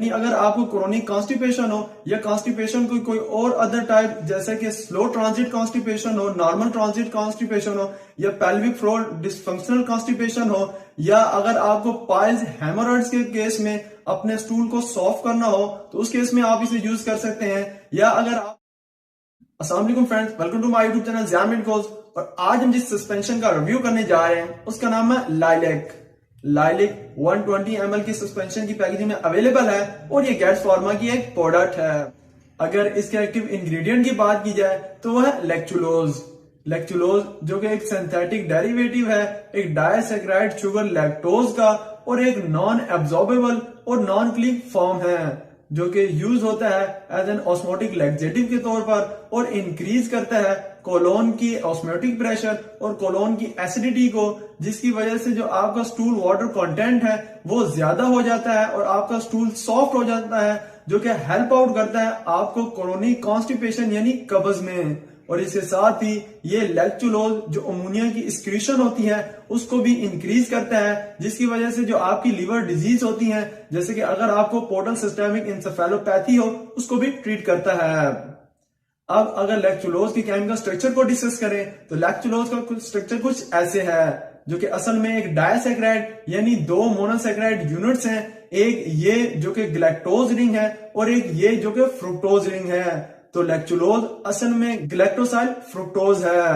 यानी अगर आपको क्रोनिक कॉन्स्टिपेशन हो या कॉन्स्टिपेशन कोई और अदर टाइप जैसे कि स्लो ट्रांजिट कॉन्स्टिपेशन हो, नॉर्मल ट्रांजिट कॉन्स्टिपेशन हो या पेल्विक फ्लोर डिसफंक्शनल कॉन्स्टिपेशन हो, या अगर आपको पाइल्स हेमोरॉइड्स के केस में अपने स्टूल को सॉफ्ट करना हो तो उस केस में आप इसे यूज कर सकते हैं। या अगर आप अस्सलाम वालेकुम friends, welcome to my YouTube channel Ziyan medicals. और आज हम जिस सस्पेंशन का रिव्यू करने जा रहे हैं उसका नाम है लाइलैक। लाइलैक 120 ml की सस्पेंशन की पैकेजिंग में अवेलेबल है और ये गैट्स फार्मा की एक प्रोडक्ट है। अगर इसके एक्टिव इंग्रेडिएंट की बात की जाए तो वह है लैक्टुलोज। लैक्टुलोज जो कि एक सिंथेटिक डेरिवेटिव है एक डायसैकेराइड शुगर लैक्टोज का और एक नॉन एब्जॉर्बेबल और नॉन क्लीक फॉर्म है जो कि यूज होता है एज एन ऑस्मोटिक लैक्सेटिव के तौर पर और इंक्रीज करता है कोलोन की ऑस्मोटिक प्रेशर और कोलोन की एसिडिटी को, जिसकी वजह से जो आपका स्टूल वाटर कंटेंट है वो ज्यादा हो जाता है और आपका स्टूल सॉफ्ट हो जाता है, जो कि हेल्प आउट करता है आपको क्रोनिक कॉन्स्टिपेशन यानी कब्ज में। और इसके साथ ही ये लैक्टुलोज जो अमोनिया की एक्सक्रीशन होती है उसको भी इंक्रीज करता है, जिसकी वजह से जो आपकी लिवर डिजीज होती है जैसे कि अगर आपको पोर्टल सिस्टेमिक इंसेफेलोपैथी हो उसको भी ट्रीट करता है। अब अगर लैक्टुलोज की केमिकल स्ट्रक्चर को डिस्कस करें तो लैक्टुलोज का स्ट्रक्चर कुछ ऐसे है जो कि असल में एक डायसैकेराइड यानी दो मोनोसैकेराइड यूनिट्स हैं, एक ये जो कि ग्लैक्टोज रिंग है और एक ये जो कि फ्रुक्टोज रिंग है। तो लैक्टुलोज असल में ग्लैक्टोसाइल फ्रुक्टोज है।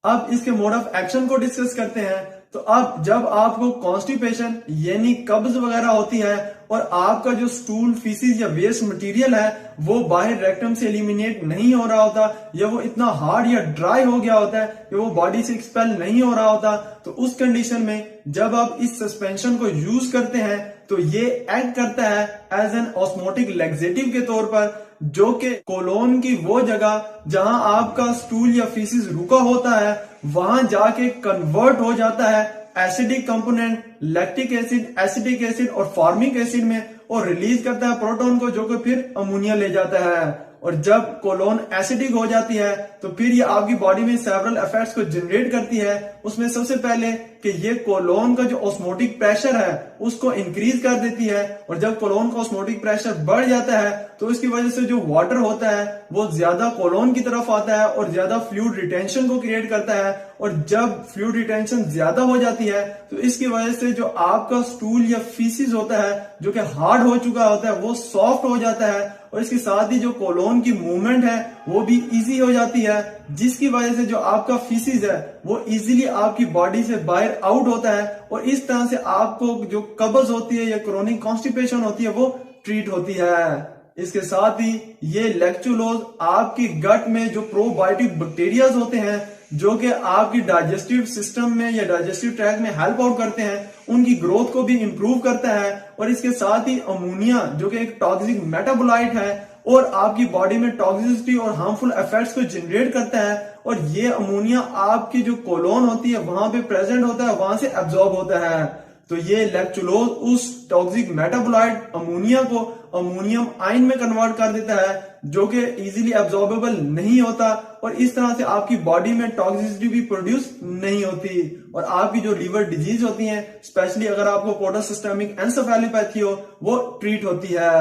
अब इसके मोड ऑफ एक्शन को डिस्कस करते हैं। तो अब जब आपको कॉन्स्टिपेशन यानी कब्ज वगैरह होती है और आपका जो स्टूल फीसिस या वेस्ट मटेरियल है वो बाहर रेक्टम से एलिमिनेट नहीं हो रहा होता या वो इतना हार्ड या ड्राई हो गया होता है कि वो बॉडी से एक्सपेल नहीं हो रहा होता, तो उस कंडीशन में जब आप इस सस्पेंशन को यूज करते हैं तो ये एक्ट करता है एज एन ऑस्मोटिक लैक्सेटिव के तौर पर, जो कि कोलोन की वो जगह जहां आपका स्टूल या फीसिस रुका होता है वहां जाके कन्वर्ट हो जाता है acidic component lactic acid, acetic acid और फॉर्मिक एसिड में और रिलीज करता है प्रोटॉन को जो कि फिर अमोनिया ले जाता है। और जब कोलोन एसिडिक हो जाती है तो फिर ये आपकी बॉडी में सेवरल इफेक्ट्स को जनरेट करती है। उसमें सबसे पहले कि ये कोलोन का जो ऑस्मोटिक प्रेशर है उसको इंक्रीज कर देती है और जब कोलोन का ऑस्मोटिक प्रेशर बढ़ जाता है तो इसकी वजह से जो वाटर होता है वो ज्यादा कोलोन की तरफ आता है और ज्यादा फ्लूइड रिटेंशन को क्रिएट करता है। और जब फ्लूइड रिटेंशन ज्यादा हो जाती है तो इसकी वजह से जो आपका स्टूल या फीसिस होता है जो कि हार्ड हो चुका होता है वो सॉफ्ट हो जाता है और इसके साथ ही जो कोलोन की मूवमेंट है वो भी इजी हो जाती है, जिसकी वजह से जो आपका फीसिस है वो इजीली आपकी बॉडी से बाहर आउट होता है और इस तरह से आपको जो कब्ज होती है या क्रोनिक कॉन्स्टिपेशन होती है वो ट्रीट होती है। इसके साथ ही ये लैक्टुलोज आपकी गट में जो प्रोबायोटिक बैक्टीरियाज होते हैं जो कि आपकी डाइजेस्टिव सिस्टम में या डाइजेस्टिव ट्रैक्ट में हेल्प आउट करते हैं उनकी ग्रोथ को भी इंप्रूव करता है। और इसके साथ ही अमोनिया जो कि एक टॉक्सिक मेटाबोलाइट है और आपकी बॉडी में टॉक्सिसिटी और हार्मफुल इफेक्ट्स को जनरेट करता है और ये अमोनिया आपकी जो कोलोन होती है वहां पे प्रेजेंट होता है, वहां से एब्जॉर्ब होता है। तो ये लैक्टुलोज उस टॉक्सिक मेटाबोलाइट अमोनिया को अमोनियम आयन में कन्वर्ट कर देता है जो कि इजीली एब्जॉर्बेबल नहीं होता और इस तरह से आपकी बॉडी में टॉक्सिसिटी भी प्रोड्यूस नहीं होती और आपकी जो लीवर डिजीज होती है स्पेशली अगर आपको पोर्टल सिस्टेमिक एंसेफेलोपैथी हो वो ट्रीट होती है।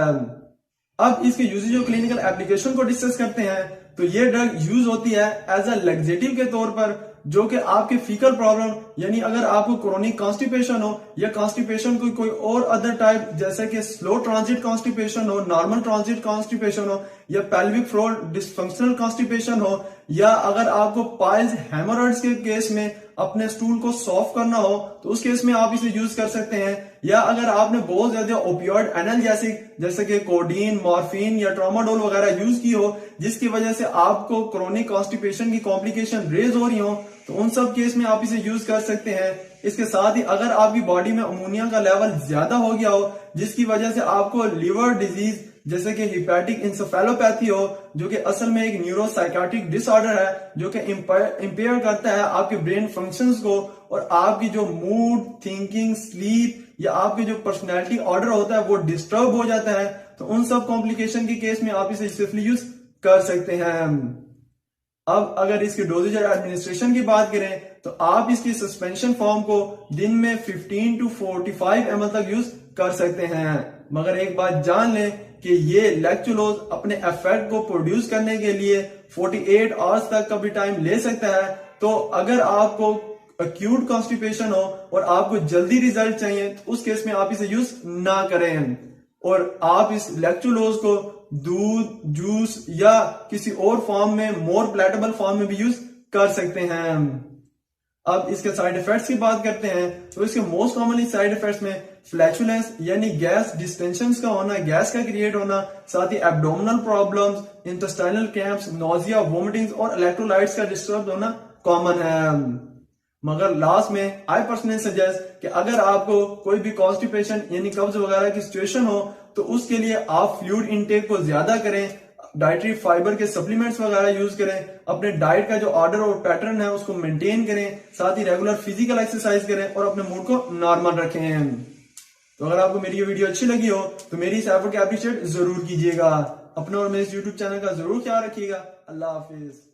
अब इसके यूजेज और क्लिनिकल एप्लीकेशन को डिस्कस करते हैं। तो ये ड्रग यूज होती है एज अ लैक्सेटिव के तौर पर जो कि आपके फीकल प्रॉब्लम यानी अगर आपको क्रोनिक कॉन्स्टिपेशन हो या कॉन्स्टिपेशन कोई और अदर टाइप जैसे कि स्लो ट्रांजिट कॉन्स्टिपेशन हो, नॉर्मल ट्रांजिट कॉन्स्टिपेशन हो या पेल्विक फ्लोर डिसफंक्शनल कॉन्स्टिपेशन हो, या अगर आपको पाइल्स हेमोरॉइड्स के केस में अपने स्टूल को सॉफ्ट करना हो तो उस केस में आप इसे यूज कर सकते हैं। या अगर आपने बहुत ज्यादा ओपियोइड एनाल्जेसिक जैसे कि कोडीन, मॉर्फिन या ट्रामाडोल वगैरह यूज की हो जिसकी वजह से आपको क्रोनिक कॉन्स्टिपेशन की कॉम्प्लिकेशन रेज हो रही हो तो उन सब केस में आप इसे यूज कर सकते हैं। इसके साथ ही अगर आपकी बॉडी में अमोनिया का लेवल ज्यादा हो गया हो जिसकी वजह से आपको लिवर डिजीज जैसे कि हिपैटिक इंसेफेलोपैथी हो जो कि असल में एक न्यूरोसाइकाट्रिक डिसऑर्डर है जो कि इंपेयर करता है आपके ब्रेन फंक्शंस को और आपकी जो मूड, थिंकिंग, स्लीप या आपके जो पर्सनैलिटी ऑर्डर होता है वो डिस्टर्ब हो जाता है, तो उन सब कॉम्प्लिकेशन के केस में आप इसे सेफली यूज कर सकते हैं। अब अगर इसकी डोजेज और एडमिनिस्ट्रेशन की बात करें तो आप इसकी सस्पेंशन फॉर्म को दिन में 15 to 45 ml तक यूज कर सकते हैं। मगर एक बात जान लें कि ये लैक्टुलोज अपने इफेक्ट को प्रोड्यूस करने के लिए 48 आवर्स तक का भी टाइम ले सकता है। तो अगर आपको एक्यूट कॉन्स्टिपेशन हो और आपको जल्दी रिजल्ट चाहिए तो उस केस में आप इसे यूज ना करें और आप इस लैक्टुलोज को दूध, जूस या किसी और फॉर्म में, मोर पैलेटेबल फॉर्म में भी यूज कर सकते हैं। अब इसके साइड इफेक्ट्स की बात करते हैं तो इसके मोस्ट कॉमनली साइड इफेक्ट्स में फ्लैचुलेंस यानी गैस डिस्टेंशन का होना, गैस का क्रिएट होना, साथ ही abdominal problems, intestinal cramps, nausea, vomiting और इलेक्ट्रोलाइट्स का डिस्टर्ब होना कॉमन है। मगर लास्ट में आई पर्सनली सजेस्ट कि अगर आपको कोई भी कॉन्स्टिपेशन यानी कब्ज वगैरह की सिचुएशन हो तो उसके लिए आप फ्लूइड इनटेक को ज्यादा करें, डाइटरी फाइबर के सप्लीमेंट्स वगैरह यूज करें, अपने डाइट का जो ऑर्डर और पैटर्न है उसको मेंटेन करें, साथ ही रेगुलर फिजिकल एक्सरसाइज करें और अपने मूड को नॉर्मल रखें। तो अगर आपको मेरी ये वीडियो अच्छी लगी हो तो मेरी इस एफर्ट को अप्रिशिएट जरूर कीजिएगा। अपने और मेरे यूट्यूब चैनल का जरूर ख्याल रखिएगा। अल्लाह हाफिज।